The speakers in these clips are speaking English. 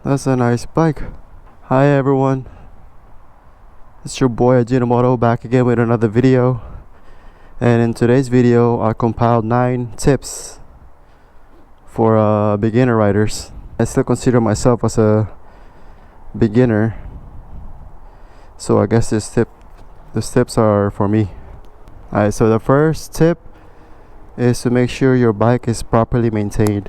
That's a nice bike. Hi everyone, it's your boy Ajinomoto back again with another video. And in today's video I compiled 9 tips for beginner riders. I still consider myself as a beginner, so I guess these tips are for me. Alright, so the first tip is to make sure your bike is properly maintained.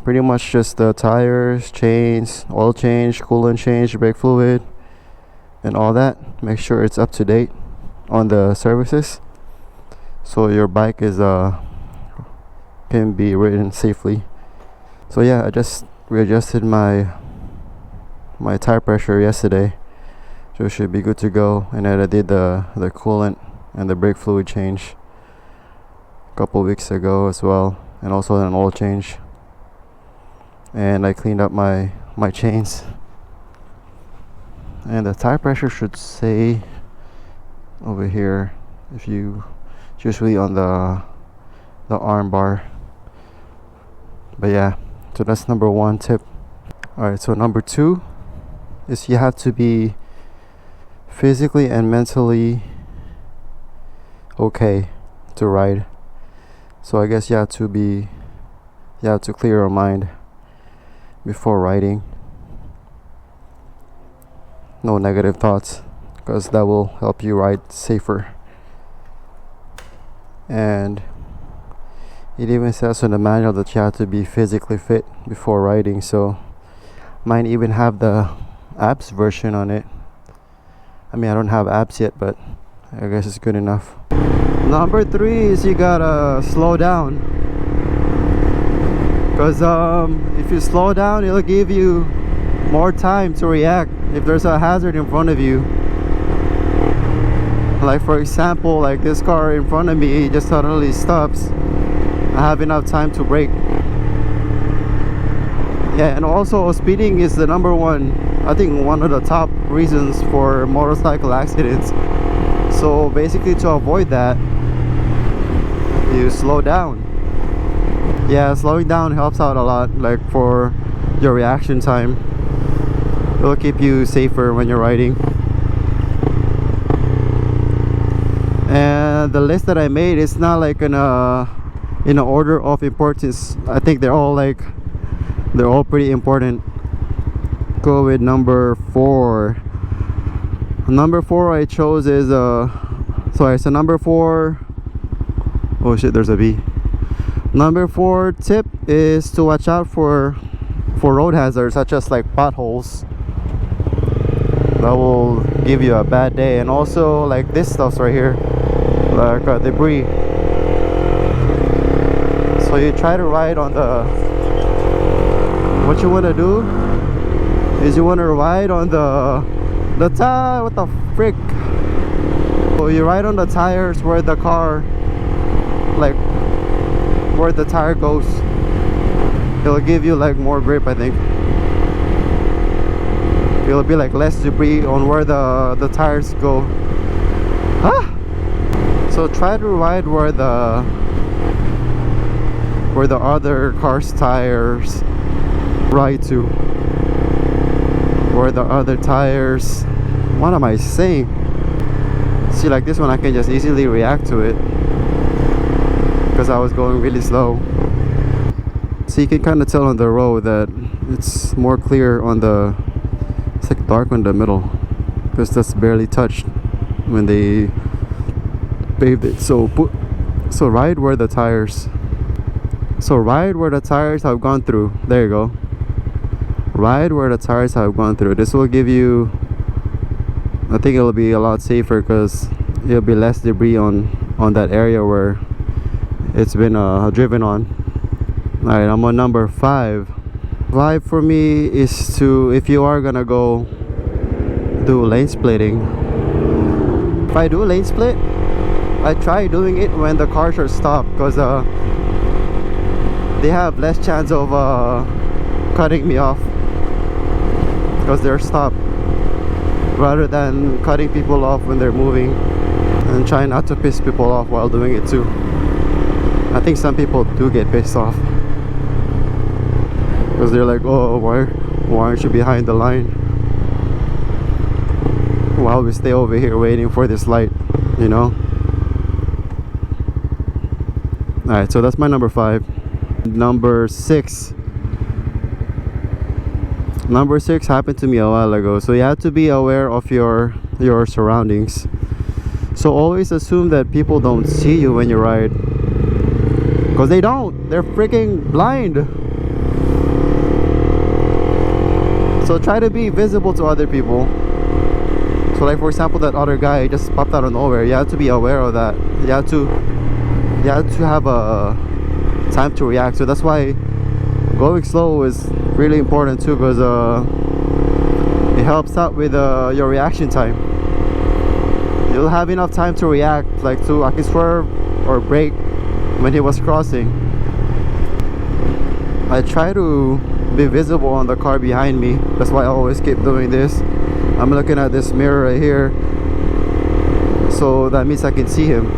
Pretty much just the tires, chains, oil change, coolant change, brake fluid, and all that. Make sure it's up to date on the services, so your bike is can be ridden safely. So yeah, I just readjusted my tire pressure yesterday, so it should be good to go. And then I did the coolant and the brake fluid change a couple weeks ago as well, and also an oil change. And I cleaned up my chains, and the tire pressure should say over here, if you it's usually on the arm bar. But yeah, so that's number 1 tip. Alright, so number 2 is you have to be physically and mentally okay to ride. So I guess you have to clear your mind before riding. No negative thoughts, because that will help you ride safer. And it even says in the manual that you have to be physically fit before riding, so mine even have the abs version on it. I mean, I don't have abs yet, but I guess it's good enough. Number 3 is you gotta slow down, because if you slow down, it'll give you more time to react if there's a hazard in front of you. Like for example, like this car in front of me just suddenly stops. I have enough time to brake. Yeah, and also speeding is the number one, I think one of the top reasons for motorcycle accidents. So basically, to avoid that, you slow down. Yeah, slowing down helps out a lot, like for your reaction time. It'll keep you safer when you're riding. And the list that I made is not like in a order of importance. I think they're all pretty important. Go with number 4. Number 4 I chose is sorry, so number 4, oh shit, there's a B. Number 4 tip is to watch out for road hazards, such as like potholes. That will give you a bad day. And also like this stuff's right here, like debris. So you try to ride on what you want to do is you want to ride on the tire. What the frick? So you ride on the tires where the car, like where the tire goes. It'll give you like more grip, I think. It'll be like less debris on where the tires go. So try to ride where the other car's tires ride to. Where the other tires, what am I saying? See, like this one I can just easily react to it because I was going really slow. So you can kind of tell on the road that it's more clear on it's like dark on the middle, because that's barely touched when they paved it. So ride where the tires have gone through. There you go. Ride where the tires have gone through. This will give you, I think it'll be a lot safer, because it'll be less debris on that area where it's been driven on. Alright, I'm on number 5. 5 for me is to, if you are gonna go do lane splitting. If I do lane split, I try doing it when the cars are stopped, because they have less chance of cutting me off because they're stopped, rather than cutting people off when they're moving, and try not to piss people off while doing it too. I think some people do get pissed off. because they're like, oh, why aren't you behind the line while we stay over here waiting for this light, you know? Alright, so that's my number 5. Number 6 happened to me a while ago. So you have to be aware of your surroundings. So always assume that people don't see you when you ride, because they don't. They're freaking blind. So try to be visible to other people. So like, for example, that other guy just popped out of nowhere. You have to be aware of that. You have to have a time to react. So that's why going slow is really important too, because it helps out with your reaction time. You'll have enough time to react, like I can swerve or brake when he was crossing. I try to be visible on the car behind me. That's why I always keep doing this. I'm looking at this mirror right here, so that means I can see him.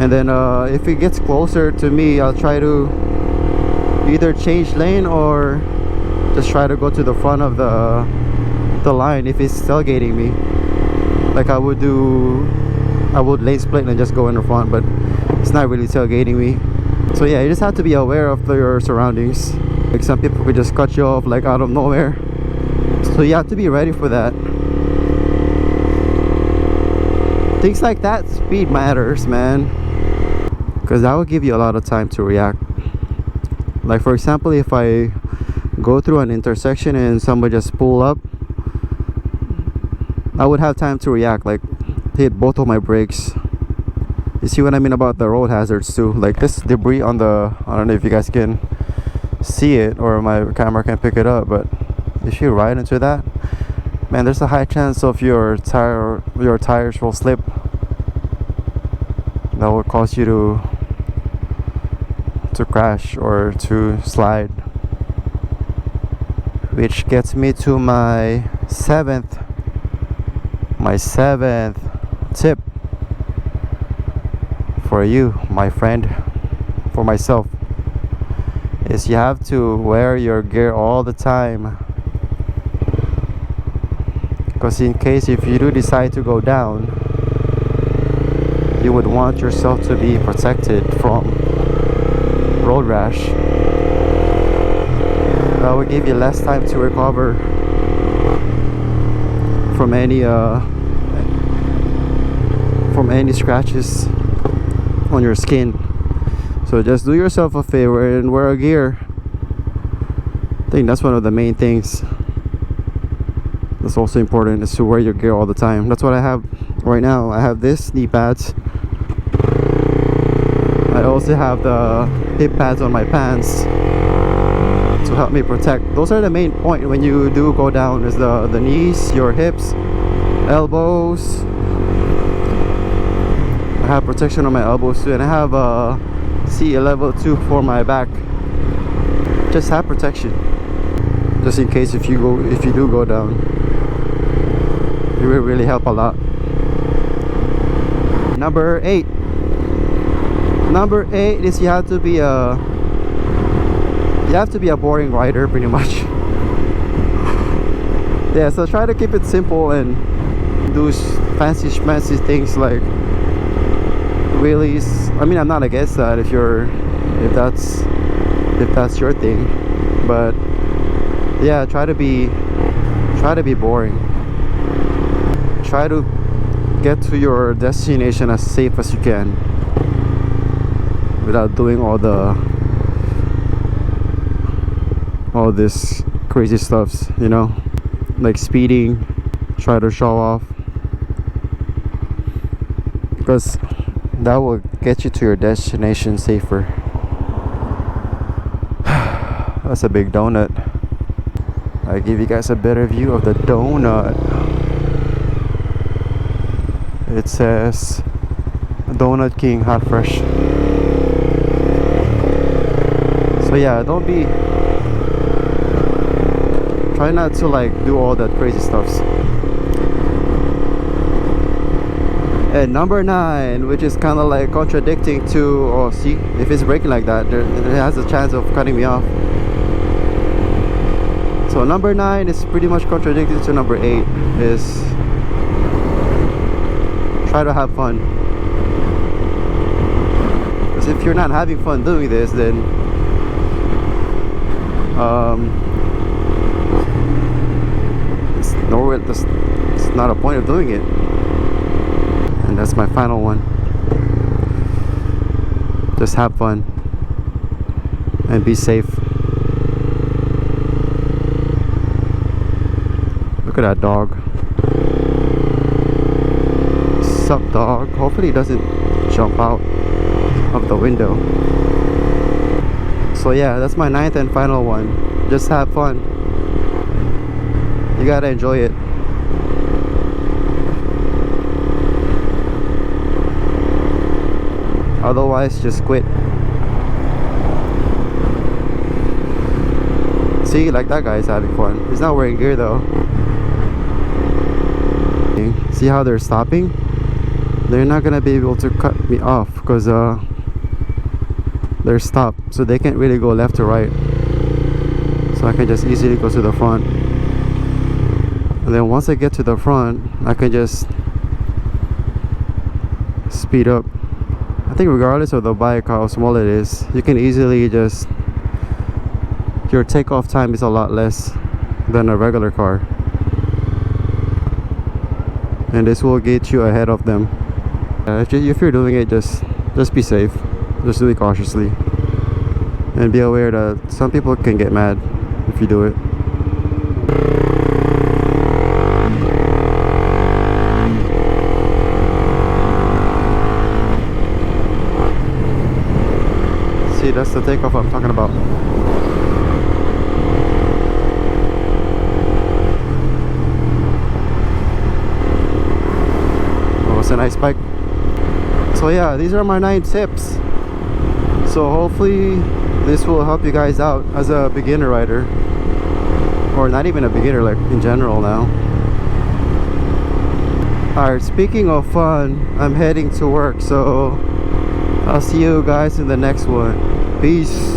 And then if he gets closer to me, I'll try to either change lane or just try to go to the front of the line if he's tailgating me. Like I would lane split and just go in the front, but it's not really tailgating me. So yeah, you just have to be aware of your surroundings. Like some people could just cut you off like out of nowhere, so you have to be ready for that. Things like that, speed matters, man, because that will give you a lot of time to react. Like for example, if I go through an intersection and somebody just pull up, I would have time to react, like hit both of my brakes. You see what I mean about the road hazards too? Like this debris on the, I don't know if you guys can see it or my camera can pick it up, but if you ride into that, man, there's a high chance of your tires will slip. That will cause you to crash or to slide. Which gets me to my seventh tip for you, my friend, for myself, is you have to wear your gear all the time. Because in case if you do decide to go down, you would want yourself to be protected from road rash. That will give you less time to recover from any scratches on your skin. So just do yourself a favor and wear a gear. I think that's one of the main things that's also important, is to wear your gear all the time. That's what I have right now. I have this knee pads. I also have the hip pads on my pants to help me protect. Those are the main point when you do go down, is the knees, your hips, elbows. I have protection on my elbows too, and I have a level 2 for my back. Just have protection, just in case if you do go down. It will really help a lot. Number 8 is you have to be a boring rider, pretty much. Yeah, so try to keep it simple and do fancy things like wheelies. I mean, I'm not against that if that's your thing, but yeah, try to be boring. Try to get to your destination as safe as you can without doing all this crazy stuffs, you know, like speeding. Try to show off, because that will get you to your destination safer. That's a big donut. I give you guys a better view of the donut. It says Donut King Hot Fresh. So yeah, try not to like do all that crazy stuffs. And number 9, which is kind of like contradicting to, oh, see, if it's braking like that, it has a chance of cutting me off. So number 9 is pretty much contradicting to number 8, is try to have fun. Because if you're not having fun doing this, then it's not a point of doing it. And that's my final one. Just have fun and be safe. Look at that dog. Sup, dog? Hopefully he doesn't jump out of the window. So yeah, that's my 9th and final one. Just have fun. You gotta enjoy it. Otherwise, just quit. See, like that guy is having fun. He's not wearing gear though. See how they're stopping? They're not gonna be able to cut me off because they're stopped, so they can't really go left to right. So I can just easily go to the front, and then once I get to the front, I can just speed up. I think regardless of the bike, how small it is, you can easily just, your takeoff time is a lot less than a regular car, and this will get you ahead of them. If you're doing it, just be safe. Just do it cautiously, and be aware that some people can get mad if you do it. See, that's the takeoff I'm talking about. Oh, it's a nice bike. So yeah, these are my 9 tips. So hopefully this will help you guys out as a beginner rider, or not even a beginner, like in general now. Alright, speaking of fun, I'm heading to work, so I'll see you guys in the next one. Peace.